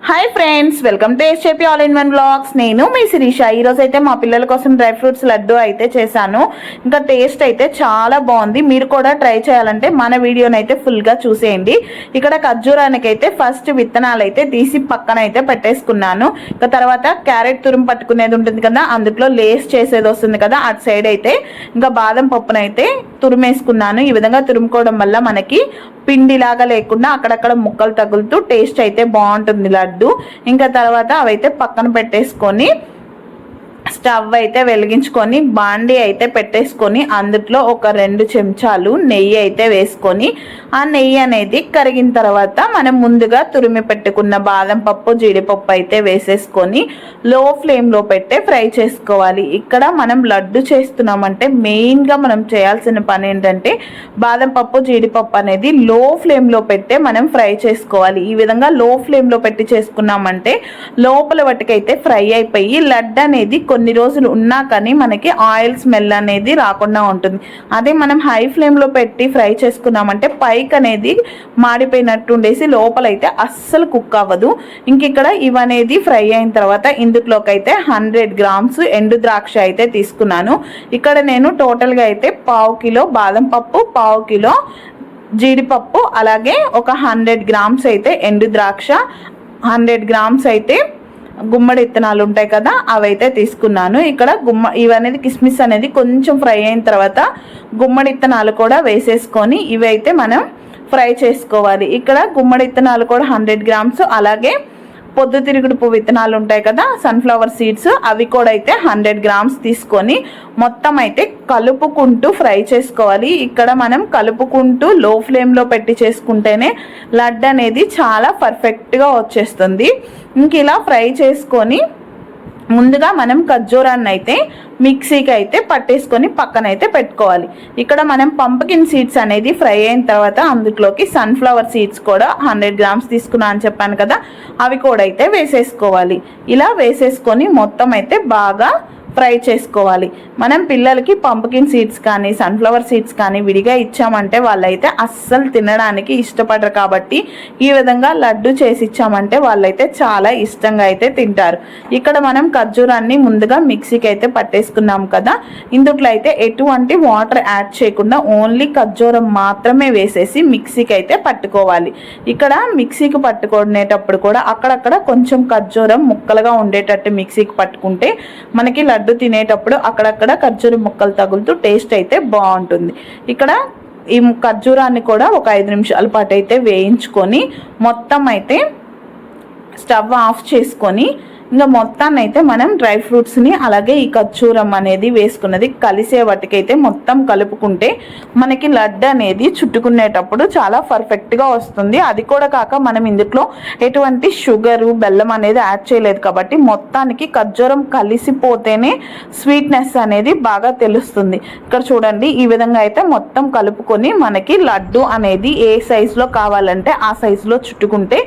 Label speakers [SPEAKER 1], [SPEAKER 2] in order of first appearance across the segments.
[SPEAKER 1] Hi friends, welcome to SJP all in one blogs. నేను మీ శిరీష. ఈరోజు అయితే మా పిల్లల కోసం డ్రై ఫ్రూట్స్ లడ్డు అయితే చేశాను. ఇంకా టేస్ట్ అయితే చాలా బాగుంది. మీరు కూడా ట్రై చేయాలంటే మన వీడియోని అయితే ఫుల్గా చూసేయండి. ఇక్కడ ఖర్జూరానికి అయితే ఫస్ట్ విత్తనాలు అయితే తీసి పక్కన అయితే పెట్టేసుకున్నాను. ఇంకా తర్వాత క్యారెట్ తురుము పట్టుకునేది ఉంటుంది కదా, అందులో లేస్ చేసేది వస్తుంది కదా, అటు సైడ్ అయితే ఇంకా బాదం పప్పునైతే తురిమేసుకున్నాను. ఈ విధంగా తురుముకోవడం వల్ల మనకి పిండిలాగా లేకుండా అక్కడక్కడ ముక్కలు తగులుతూ టేస్ట్ అయితే బాగుంటుంది లడ్డు. ఇంకా తర్వాత అవైతే పక్కన పెట్టేసుకొని స్టవ్ అయితే వెలిగించుకొని బాండీ అయితే పెట్టేసుకొని అందులో ఒక 2 చెంచాలు నెయ్యి అయితే వేసుకొని ఆ నెయ్యి అనేది కరిగిన తర్వాత మనం ముందుగా తురిమి పెట్టుకున్న బాదం పప్పు జీడిపప్పు అయితే వేసేసుకొని లో ఫ్లేమ్లో పెట్టే ఫ్రై చేసుకోవాలి. ఇక్కడ మనం లడ్డు చేస్తున్నామంటే మెయిన్గా మనం చేయాల్సిన పని ఏంటంటే బాదం పప్పు జీడిపప్పు అనేది లో ఫ్లేమ్లో పెట్టే మనం ఫ్రై చేసుకోవాలి. ఈ విధంగా లో ఫ్లేమ్లో పెట్టి చేసుకున్నామంటే లోపల వాటికైతే ఫ్రై అయిపోయి లడ్డు అనేది కొన్ని రోజులు ఉన్నా కానీ మనకి ఆయిల్ స్మెల్ అనేది రాకుండా ఉంటుంది. అదే మనం హై ఫ్లేమ్లో పెట్టి ఫ్రై చేసుకున్నామంటే పైకి అనేది మాడిపోయినట్టు ఉండేసి లోపలైతే అస్సలు కుక్ అవ్వదు. ఇంక ఇక్కడ ఇవనేది ఫ్రై అయిన తర్వాత ఇందులోకి అయితే 100 గ్రామ్స్ ఎండు ద్రాక్ష అయితే తీసుకున్నాను. ఇక్కడ నేను టోటల్గా అయితే 1/2 కిలో బాదం పప్పు, 1/2 కిలో జీడిపప్పు, అలాగే ఒక 100 గ్రామ్స్ అయితే ఎండు ద్రాక్ష, 100 గ్రామ్స్ అయితే గుమ్మడి విత్తనాలు ఉంటాయి కదా, అవైతే తీసుకున్నాను. ఇక్కడ ఇవనేది కిస్మిస్ అనేది కొంచెం ఫ్రై అయిన తర్వాత గుమ్మడి విత్తనాలు కూడా వేసేసుకొని ఇవైతే మనం ఫ్రై చేసుకోవాలి. ఇక్కడ గుమ్మడి విత్తనాలు కూడా 100 గ్రామ్స్, అలాగే పొద్దుతిరుగుడు పువ్వు విత్తనాలు ఉంటాయి కదా, సన్ఫ్లవర్ సీడ్స్, అవి కూడా అయితే 100 గ్రామ్స్ తీసుకొని మొత్తం అయితే కలుపుకుంటూ ఫ్రై చేసుకోవాలి. ఇక్కడ మనం కలుపుకుంటూ లో ఫ్లేమ్లో పెట్టి చేసుకుంటేనే లడ్డు అనేది చాలా పర్ఫెక్ట్గా వచ్చేస్తుంది. ఇంక ఇలా ఫ్రై చేసుకొని ముందుగా మనం ఖర్జూరాన్ని అయితే మిక్సీకి అయితే పట్టేసుకొని పక్కన అయితే పెట్టుకోవాలి. ఇక్కడ మనం పంప్కిన్ సీడ్స్ అనేది ఫ్రై అయిన తర్వాత అందులోకి సన్ఫ్లవర్ సీడ్స్ కూడా 100 గ్రామ్స్ తీసుకున్నా అని చెప్పాను కదా, అవి కూడా అయితే వేసేసుకోవాలి. ఇలా వేసేసుకొని మొత్తం అయితే బాగా ఫ్రై చేసుకోవాలి. మనం పిల్లలకి పంప్కిన్ సీడ్స్ కానీ సన్ఫ్లవర్ సీడ్స్ కానీ విడిగా ఇచ్చామంటే వాళ్ళైతే అస్సలు తినడానికి ఇష్టపడరు. కాబట్టి ఈ విధంగా లడ్డు చేసి ఇచ్చామంటే వాళ్ళైతే చాలా ఇష్టంగా అయితే తింటారు. ఇక్కడ మనం ఖర్జూరాన్ని ముందుగా మిక్సీకి అయితే పట్టేసుకున్నాం కదా, ఇందులో అయితే ఎటువంటి వాటర్ యాడ్ చేయకుండా ఓన్లీ ఖర్జూరం మాత్రమే వేసేసి మిక్సీకి అయితే పట్టుకోవాలి. ఇక్కడ మిక్సీకి పట్టుకునేటప్పుడు కూడా అక్కడక్కడ కొంచెం ఖర్జూరం ముక్కలుగా ఉండేటట్టు మిక్సీకి పట్టుకుంటే మనకి లడ్డు తినేటప్పుడు అక్కడక్కడ ఖర్జూరం ముక్కలు తగులుతూ టేస్ట్ అయితే బాగుంటుంది. ఇక్కడ ఈ ఖర్జూరాన్ని కూడా ఒక 5 నిమిషాల పాటు అయితే వేయించుకొని మొత్తం అయితే స్టవ్ ఆఫ్ చేసుకొని ఇంకా మొత్తాన్ని అయితే మనం డ్రై ఫ్రూట్స్ని అలాగే ఈ ఖర్జూరం అనేది వేసుకున్నది కలిసే వాటికైతే మొత్తం కలుపుకుంటే మనకి లడ్డు అనేది చుట్టుకునేటప్పుడు చాలా పర్ఫెక్ట్గా వస్తుంది. అది కూడా కాక మనం ఇందులో ఎటువంటి షుగరు బెల్లం అనేది యాడ్ చేయలేదు కాబట్టి మొత్తానికి ఖర్జూరం కలిసిపోతేనే స్వీట్నెస్ అనేది బాగా తెలుస్తుంది. ఇక్కడ చూడండి, ఈ విధంగా అయితే మొత్తం కలుపుకొని మనకి లడ్డు అనేది ఏ సైజులో కావాలంటే ఆ సైజులో చుట్టుకుంటే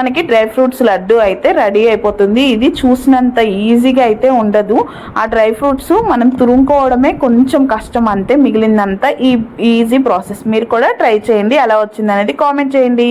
[SPEAKER 1] మనకి డ్రై ఫ్రూట్స్ లడ్డు అయితే రెడీ అయిపోతుంది. ఇది చూసినంత ఈజీగా అయితే ఉండదు. ఆ డ్రై ఫ్రూట్స్ మనం తురుముకోవడమే కొంచెం కష్టం అంతే, మిగిలిందంతా ఈజీ ప్రాసెస్. మీరు కూడా ట్రై చేయండి, ఎలా వచ్చింది అనేది కామెంట్ చేయండి.